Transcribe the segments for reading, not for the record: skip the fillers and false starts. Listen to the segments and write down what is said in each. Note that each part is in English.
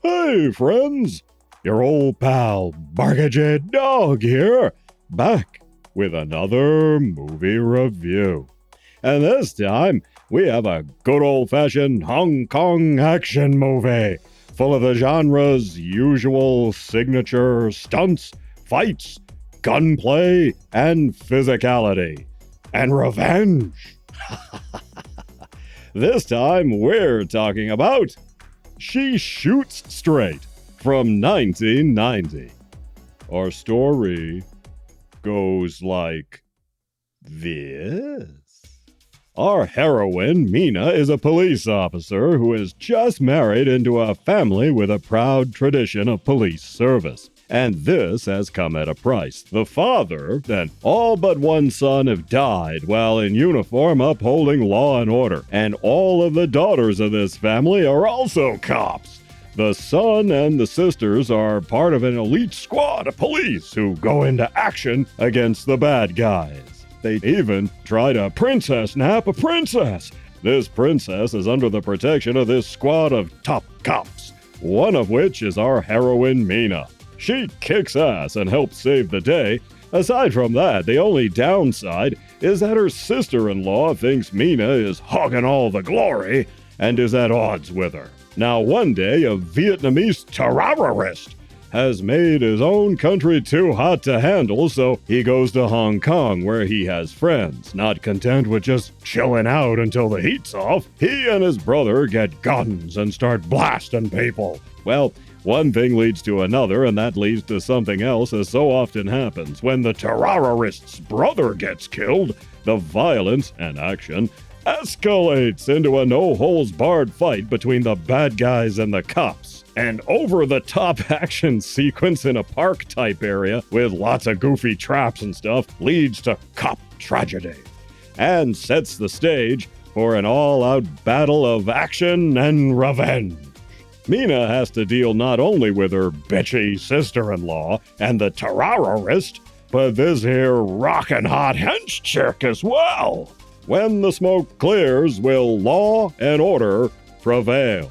Hey, friends! Your old pal Barkey Dog here, back with another movie review. And this time, we have a good old-fashioned Hong Kong action movie, full of the genre's usual signature stunts, fights, gunplay, and physicality. And revenge! This time, we're talking about She Shoots Straight from 1990. Our story goes like this. Our heroine, Mina, is a police officer who is just married into a family with a proud tradition of police service. And this has come at a price. The father and all but one son have died while in uniform upholding law and order. And all of the daughters of this family are also cops. The son and the sisters are part of an elite squad of police who go into action against the bad guys. They even try to princess nap a princess. This princess is under the protection of this squad of top cops, one of which is our heroine, Mina. She kicks ass and helps save the day. Aside from that, the only downside is that her sister-in-law thinks Mina is hogging all the glory and is at odds with her. Now, one day, a Vietnamese terrorist has made his own country too hot to handle, so he goes to Hong Kong where he has friends. Not content with just chilling out until the heat's off, he and his brother get guns and start blasting people. Well, one thing leads to another, and that leads to something else, as so often happens. When the terrorist's brother gets killed, the violence and action escalates into a no-holds-barred fight between the bad guys and the cops. An over-the-top action sequence in a park-type area with lots of goofy traps and stuff leads to cop tragedy and sets the stage for an all-out battle of action and revenge. Mina has to deal not only with her bitchy sister-in-law and the terrorist, but this here rockin' hot hench chick as well. When the smoke clears, will law and order prevail?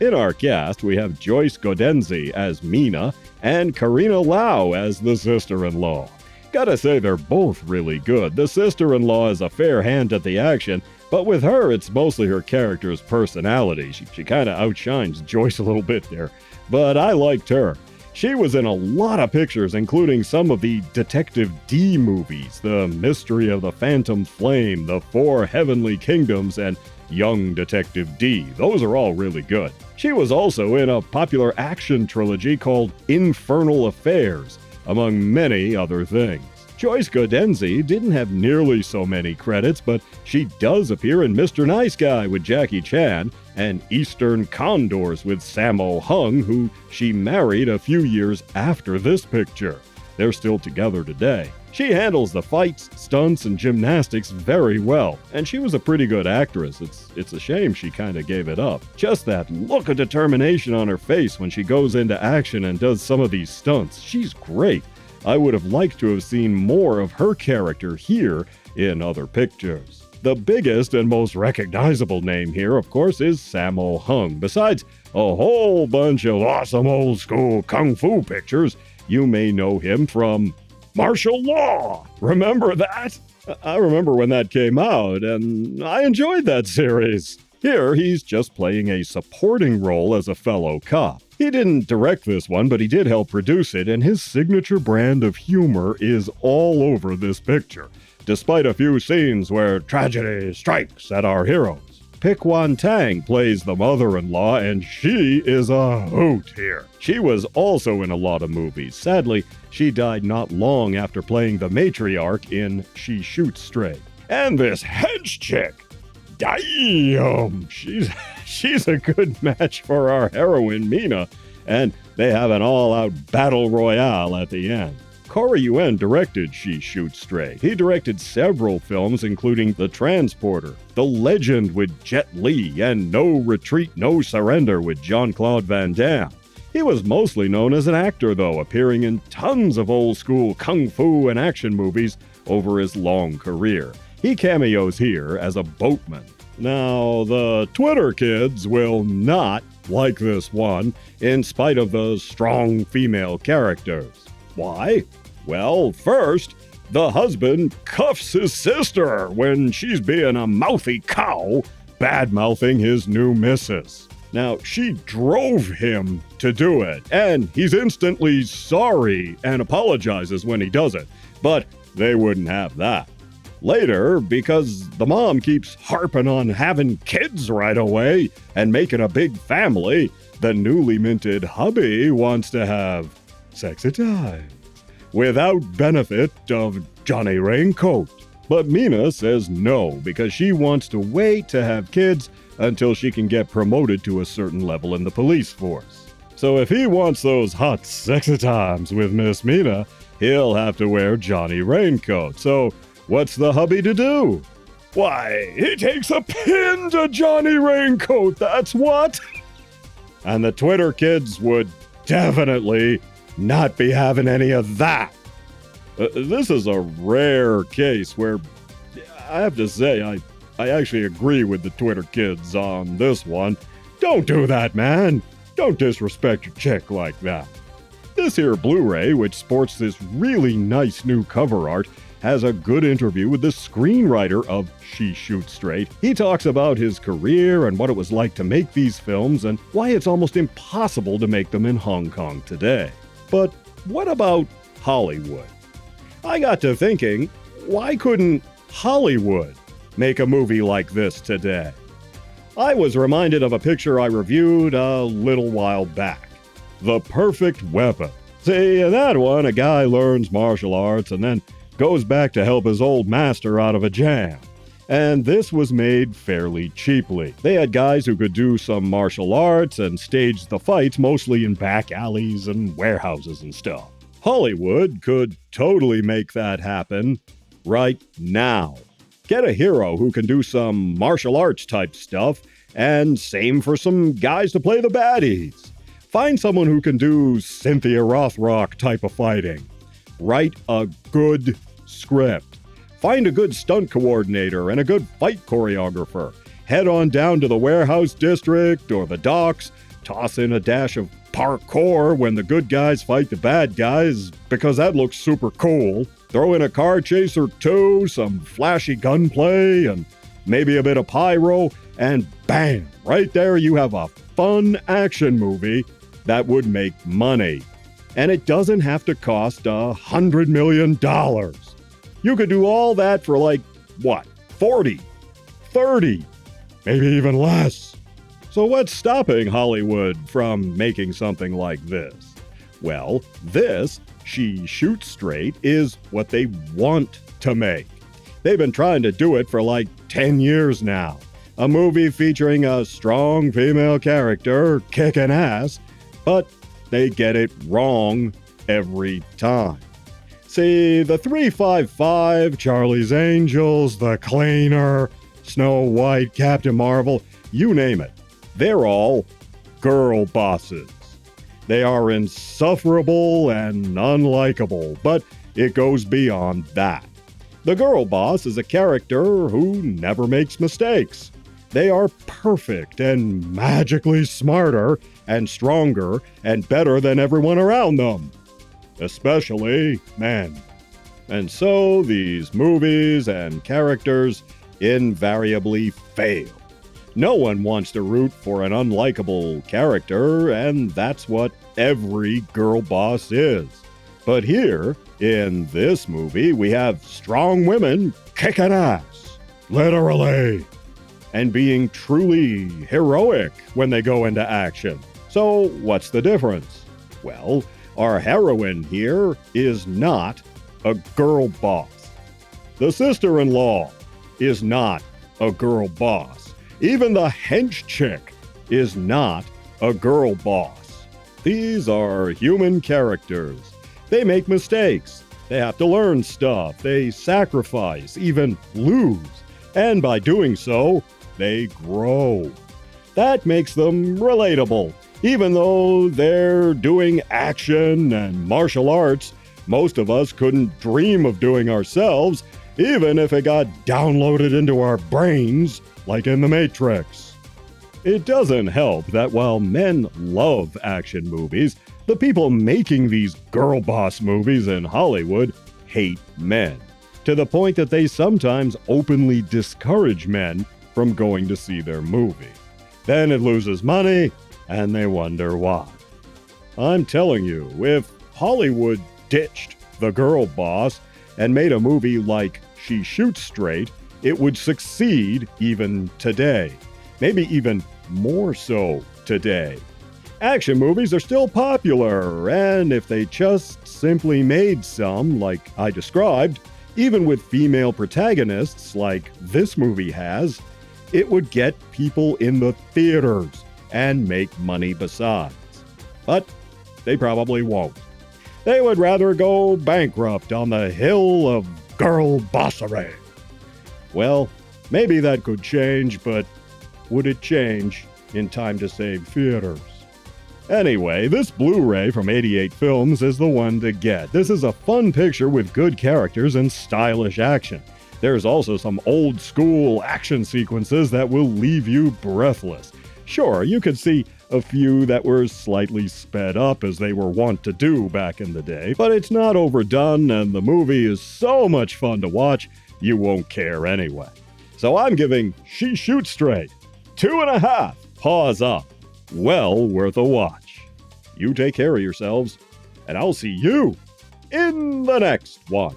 In our cast, we have Joyce Godenzi as Mina and Carina Lau as the sister-in-law. Gotta say, they're both really good. The sister-in-law is a fair hand at the action, but with her, it's mostly her character's personality. She kind of outshines Joyce a little bit there, but I liked her. She was in a lot of pictures, including some of the Detective D movies, The Mystery of the Phantom Flame, The Four Heavenly Kingdoms, and Young Detective D. Those are all really good. She was also in a popular action trilogy called Infernal Affairs, among many other things. Joyce Godenzi didn't have nearly so many credits, but she does appear in Mr. Nice Guy with Jackie Chan and Eastern Condors with Sammo Hung, who she married a few years after this picture. They're still together today. She handles the fights, stunts, and gymnastics very well, and she was a pretty good actress. It's a shame she kind of gave it up. Just that look of determination on her face when she goes into action and does some of these stunts. She's great. I would have liked to have seen more of her character here in other pictures. The biggest and most recognizable name here, of course, is Sammo Hung. Besides a whole bunch of awesome old-school kung fu pictures, you may know him from Martial Law. Remember that? I remember when that came out, and I enjoyed that series. Here, he's just playing a supporting role as a fellow cop. He didn't direct this one, but he did help produce it, and his signature brand of humor is all over this picture, despite a few scenes where tragedy strikes at our heroes. Pick Wan Tang plays the mother-in-law, and she is a hoot here. She was also in a lot of movies. Sadly, she died not long after playing the matriarch in She Shoots Straight. And this hench chick, damn, she's a good match for our heroine, Mina, and they have an all-out battle royale at the end. Corey Yuen directed She Shoots Straight. He directed several films, including The Transporter, The Legend with Jet Li, and No Retreat, No Surrender with Jean-Claude Van Damme. He was mostly known as an actor, though, appearing in tons of old-school kung fu and action movies over his long career. He cameos here as a boatman. Now, the Twitter kids will not like this one, in spite of the strong female characters. Why? Well, first, the husband cuffs his sister when she's being a mouthy cow, bad-mouthing his new missus. Now, she drove him to do it, and he's instantly sorry and apologizes when he does it, but they wouldn't have that. Later, because the mom keeps harping on having kids right away and making a big family, the newly minted hubby wants to have sexy time without benefit of Johnny Raincoat. But Mina says no because she wants to wait to have kids until she can get promoted to a certain level in the police force. So if he wants those hot sexy times with Miss Mina, he'll have to wear Johnny Raincoat. So what's the hubby to do? Why, he takes a pin to Johnny Raincoat, that's what! And the Twitter kids would definitely not be having any of that. This is a rare case where I have to say I actually agree with the Twitter kids on this one. Don't do that, man. Don't disrespect your chick like that. This here Blu-ray, which sports this really nice new cover art, has a good interview with the screenwriter of She Shoots Straight. He talks about his career and what it was like to make these films and why it's almost impossible to make them in Hong Kong today. But what about Hollywood? I got to thinking, why couldn't Hollywood make a movie like this today? I was reminded of a picture I reviewed a little while back. The Perfect Weapon. See, in that one, a guy learns martial arts and then goes back to help his old master out of a jam. And this was made fairly cheaply. They had guys who could do some martial arts and stage the fights mostly in back alleys and warehouses and stuff. Hollywood could totally make that happen right now. Get a hero who can do some martial arts type stuff, and same for some guys to play the baddies. Find someone who can do Cynthia Rothrock type of fighting. Write a good script. Find a good stunt coordinator and a good fight choreographer. Head on down to the warehouse district or the docks. Toss in a dash of parkour when the good guys fight the bad guys, because that looks super cool. Throw in a car chase or two, some flashy gunplay, and maybe a bit of pyro, and bam, right there you have a fun action movie that would make money. And it doesn't have to cost $100 million. You could do all that for like, what, 40, 30, maybe even less. So what's stopping Hollywood from making something like this? Well, this, She Shoots Straight, is what they want to make. They've been trying to do it for like 10 years now. A movie featuring a strong female character kicking ass, but they get it wrong every time. See, the 355, Charlie's Angels, The Cleaner, Snow White, Captain Marvel, you name it. They're all girl bosses. They are insufferable and unlikable, but it goes beyond that. The girl boss is a character who never makes mistakes. They are perfect and magically smarter and stronger and better than everyone around them. Especially men. And so these movies and characters invariably fail. No one wants to root for an unlikable character, and that's what every girl boss is. But here, in this movie, we have strong women kicking ass, literally, and being truly heroic when they go into action. So what's the difference? Well, our heroine here is not a girl boss. The sister-in-law is not a girl boss. Even the hench chick is not a girl boss. These are human characters. They make mistakes. They have to learn stuff. They sacrifice, even lose. And by doing so, they grow. That makes them relatable. Even though they're doing action and martial arts, most of us couldn't dream of doing ourselves, even if it got downloaded into our brains, like in The Matrix. It doesn't help that while men love action movies, the people making these girl boss movies in Hollywood hate men, to the point that they sometimes openly discourage men from going to see their movie. Then it loses money, and they wonder why. I'm telling you, if Hollywood ditched the girl boss and made a movie like She Shoots Straight, it would succeed even today. Maybe even more so today. Action movies are still popular, and if they just simply made some, like I described, even with female protagonists like this movie has, it would get people in the theaters and make money besides. But they probably won't. They would rather go bankrupt on the hill of girl bossery. Well, maybe that could change, but would it change in time to save theaters? Anyway, this Blu-ray from 88 Films is the one to get. This is a fun picture with good characters and stylish action. There's also some old-school action sequences that will leave you breathless. Sure, you could see a few that were slightly sped up as they were wont to do back in the day, but it's not overdone and the movie is so much fun to watch, you won't care anyway. So I'm giving She Shoots Straight 2.5 paws up. Well worth a watch. You take care of yourselves, and I'll see you in the next one.